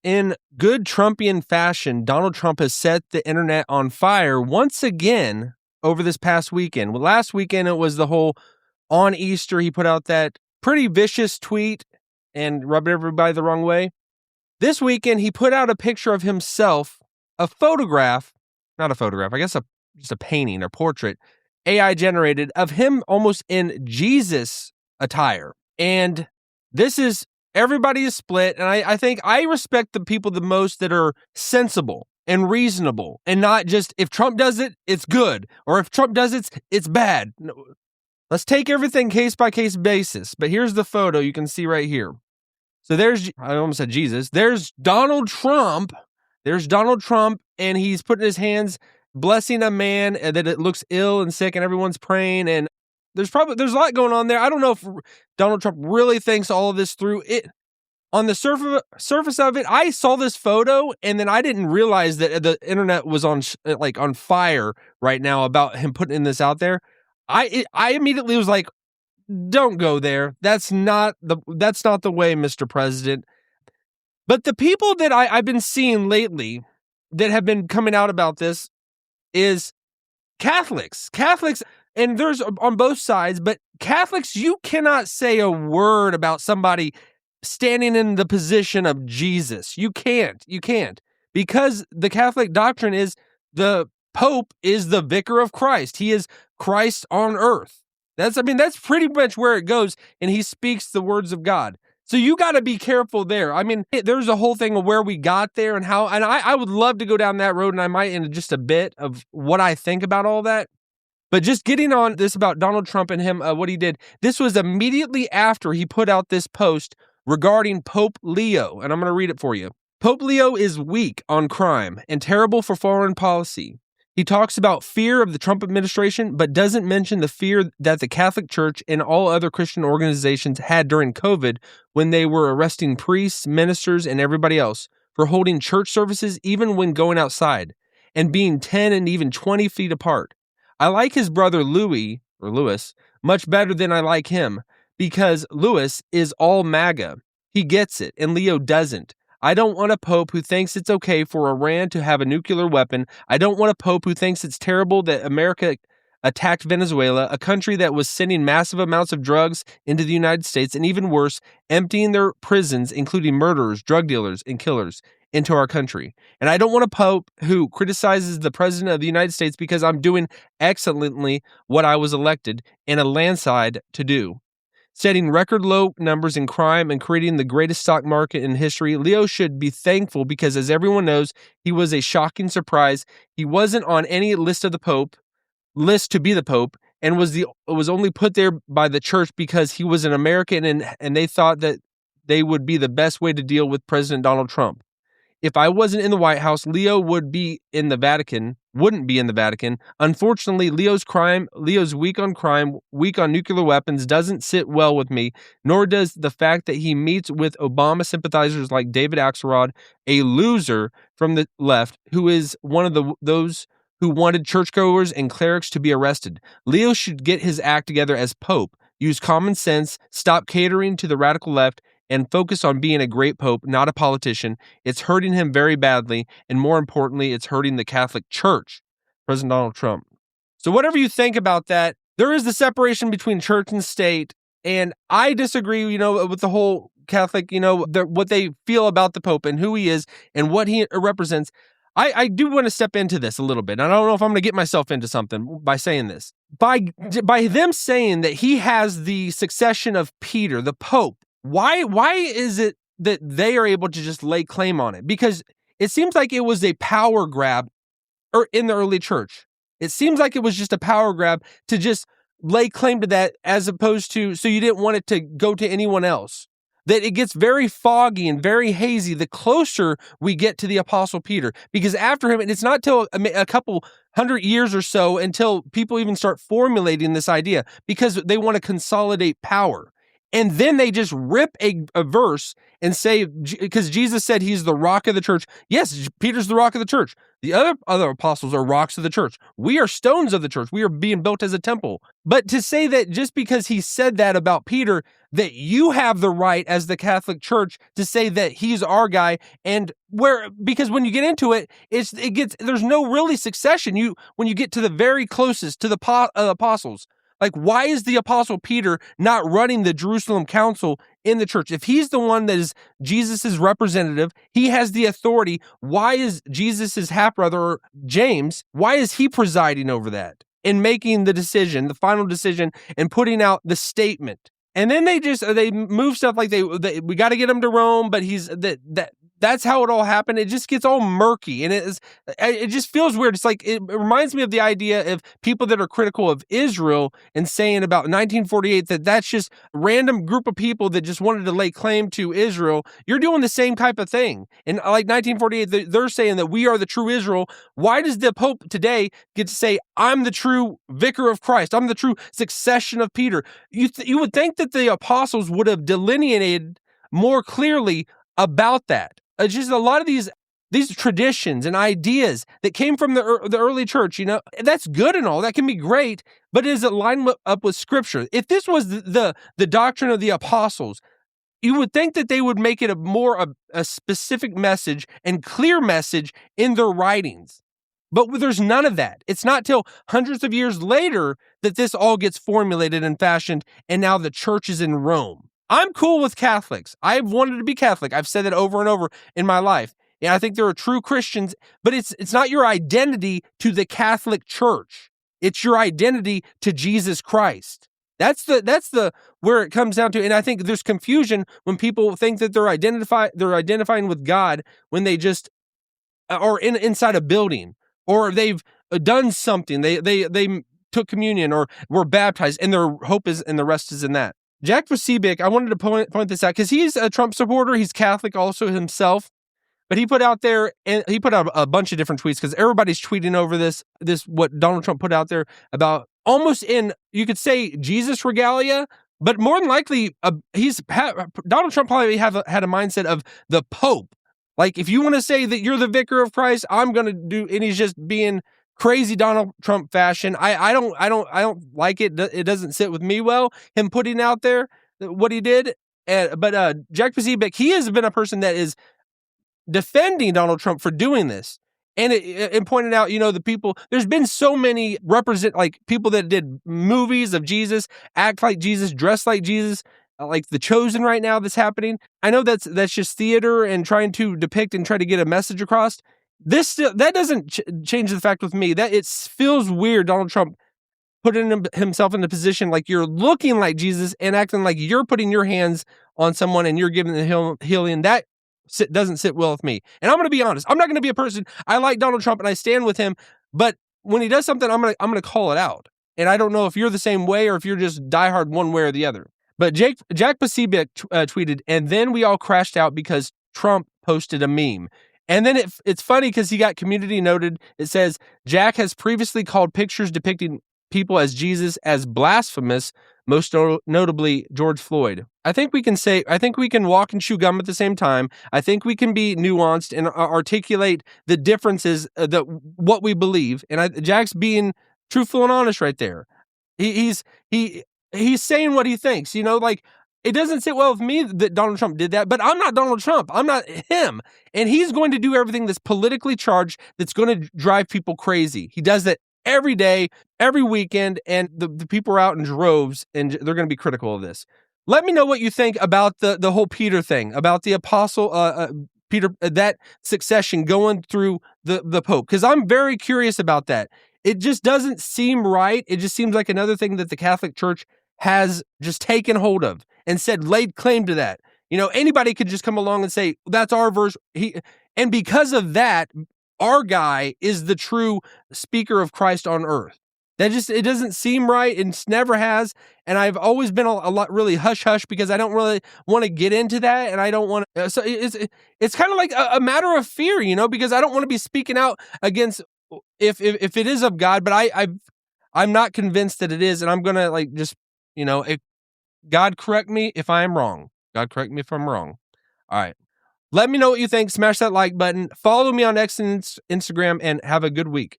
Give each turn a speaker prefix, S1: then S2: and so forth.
S1: In good Trumpian fashion, Donald Trump has set the internet on fire once again over this past weekend. Well, last weekend, it was the whole on Easter, he put out that pretty vicious tweet and rubbed everybody the wrong way. This weekend, he put out a picture of himself, a photograph, not a photograph, I guess just a painting or portrait, AI generated of him almost in Jesus attire. And this is, everybody is split. And I think I respect the people the most that are sensible and reasonable and not just, if Trump does it, it's good. Or if Trump does it, it's bad. No, let's take everything case by case basis. But here's the photo you can see right here. So there's, I almost said Jesus. There's Donald Trump. There's Donald Trump, and he's putting his hands blessing a man that it looks ill and sick, and everyone's praying. And there's a lot going on there. I don't know if Donald Trump really thinks all of this through. It on the surface of it, I saw this photo, and then I didn't realize that the internet was on fire right now about him putting this out there. I immediately was like, don't go there. That's not the way, Mr. President. But the people that I've been seeing lately that have been coming out about this is Catholics. Catholics, and there's on both sides, but Catholics, you cannot say a word about somebody standing in the position of Jesus. You can't. Because the Catholic doctrine is the Pope is the vicar of Christ. He is Christ on earth. That's pretty much where it goes, and he speaks the words of God. So you got to be careful there. I mean, there's a whole thing of where we got there and how, and I would love to go down that road, and I might in just a bit of what I think about all that. But just getting on this about Donald Trump and him, what he did, this was immediately after he put out this post regarding Pope Leo, and I'm going to read it for you. Pope Leo is weak on crime and terrible for foreign policy. He talks about fear of the Trump administration, but doesn't mention the fear that the Catholic Church and all other Christian organizations had during COVID when they were arresting priests, ministers, and everybody else for holding church services even when going outside and being 10 and even 20 feet apart. I like his brother Louis much better than I like him because Louis is all MAGA. He gets it, and Leo doesn't. I don't want a pope who thinks it's okay for Iran to have a nuclear weapon. I don't want a pope who thinks it's terrible that America attacked Venezuela, a country that was sending massive amounts of drugs into the United States, and even worse, emptying their prisons, including murderers, drug dealers, and killers, into our country. And I don't want a pope who criticizes the president of the United States because I'm doing excellently what I was elected in a landslide to do. Setting record low numbers in crime and creating the greatest stock market in history, Leo should be thankful because, as everyone knows, he was a shocking surprise. He wasn't on any list to be the Pope, and was only put there by the church because he was an American and they thought that they would be the best way to deal with President Donald Trump. If I wasn't in the White House, Leo wouldn't be in the Vatican. Unfortunately, Leo's weak on crime, weak on nuclear weapons doesn't sit well with me, nor does the fact that he meets with Obama sympathizers like David Axelrod, a loser from the left, who is one of those who wanted churchgoers and clerics to be arrested. Leo should get his act together as Pope, use common sense, stop catering to the radical left, and focus on being a great pope, not a politician. It's hurting him very badly, and more importantly, it's hurting the Catholic Church, President Donald Trump. So whatever you think about that, there is the separation between church and state, and I disagree, with the whole Catholic, what they feel about the Pope and who he is and what he represents. I do want to step into this a little bit. I don't know if I'm going to get myself into something by saying this. By them saying that he has the succession of Peter, the Pope, why is it that they are able to just lay claim on it? Because it seems like it was a power grab in the early church. It seems like it was just a power grab to just lay claim to that, as opposed to, so you didn't want it to go to anyone else. That it gets very foggy and very hazy the closer we get to the Apostle Peter. Because after him, and it's not till a couple 100 years or so until people even start formulating this idea, because they want to consolidate power. And then they just rip a verse and say, because Jesus said he's the rock of the church. Yes, Peter's the rock of the church. The other apostles are rocks of the church. We are stones of the church. We are being built as a temple. But to say that just because he said that about Peter, that you have the right as the Catholic Church to say that he's our guy, because when you get into it, there's no really succession. When you get to the very closest to the apostles, like, why is the apostle Peter not running the Jerusalem council in the church? If he's the one that is Jesus's representative, he has the authority. Why is Jesus's half-brother, James, why is he presiding over that and making the decision, the final decision, and putting out the statement? And then they move stuff like we got to get him to Rome, but that's how it all happened. It just gets all murky, and it just feels weird. It's like it reminds me of the idea of people that are critical of Israel and saying about 1948 that that's just a random group of people that just wanted to lay claim to Israel. You're doing the same type of thing. And like 1948, they're saying that we are the true Israel. Why does the Pope today get to say, I'm the true vicar of Christ? I'm the true succession of Peter. You would think that the apostles would have delineated more clearly about that. Just a lot of these traditions and ideas that came from the early church, that's good and all, that can be great, but does it line up with Scripture? If this was the doctrine of the apostles, you would think that they would make it a specific message and clear message in their writings. But there's none of that. It's not till hundreds of years later that this all gets formulated and fashioned, and now the church is in Rome. I'm cool with Catholics. I've wanted to be Catholic. I've said that over and over in my life. And I think there are true Christians, but it's not your identity to the Catholic Church. It's your identity to Jesus Christ. That's the where it comes down to. And I think there's confusion when people think that they're identifying with God when they just are inside a building, or they've done something. They took communion or were baptized, and their hope is, and the rest is in that. Jack Vasibic, I wanted to point this out because he's a Trump supporter. He's Catholic also himself, but he put out a bunch of different tweets because everybody's tweeting over this what Donald Trump put out there about almost in, you could say, Jesus regalia, but more than likely Donald Trump probably had a mindset of the Pope. Like, if you want to say that you're the vicar of Christ, I'm going to do, and he's just being crazy Donald Trump fashion. I don't like it. It doesn't sit with me well, him putting out there what he did. But Jack Pazibic, he has been a person that is defending Donald Trump for doing this. And pointed out, the people, there's been so many people that did movies of Jesus, act like Jesus, dress like Jesus, like The Chosen right now that's happening. I know that's just theater and trying to depict and try to get a message across. That doesn't change the fact with me that it feels weird. Donald Trump putting himself in a position like you're looking like Jesus and acting like you're putting your hands on someone and you're giving the healing. That doesn't sit well with me. And I'm going to be honest. I'm not going to be a person. I like Donald Trump and I stand with him, but when he does something, I'm going to call it out. And I don't know if you're the same way or if you're just diehard one way or the other. But Jack Pacibic tweeted, and then we all crashed out because Trump posted a meme. And then it's funny because he got community noted. It says, Jack has previously called pictures depicting people as Jesus as blasphemous, most notably George Floyd. I think we can walk and chew gum at the same time. I think we can be nuanced and articulate the differences, what we believe. And Jack's being truthful and honest right there. He's saying what he thinks, it doesn't sit well with me that Donald Trump did that, but I'm not Donald Trump. I'm not him. And he's going to do everything that's politically charged that's going to drive people crazy. He does that every day, every weekend, and the people are out in droves, and they're going to be critical of this. Let me know what you think about the whole Peter thing, about the apostle Peter, that succession going through the Pope, because I'm very curious about that. It just doesn't seem right. It just seems like another thing that the Catholic Church has just taken hold of and laid claim to that. Anybody could just come along and say, that's our verse. And because of that, our guy is the true speaker of Christ on earth. It doesn't seem right. It never has. And I've always been a lot really hush because I don't really want to get into that. And I don't want to, so it's kind of like a matter of fear, because I don't want to be speaking out against if it is of God, but I'm not convinced that it is. And I'm going to God correct me if I am wrong. God correct me if I'm wrong. All right. Let me know what you think. Smash that like button. Follow me on X and Instagram, and have a good week.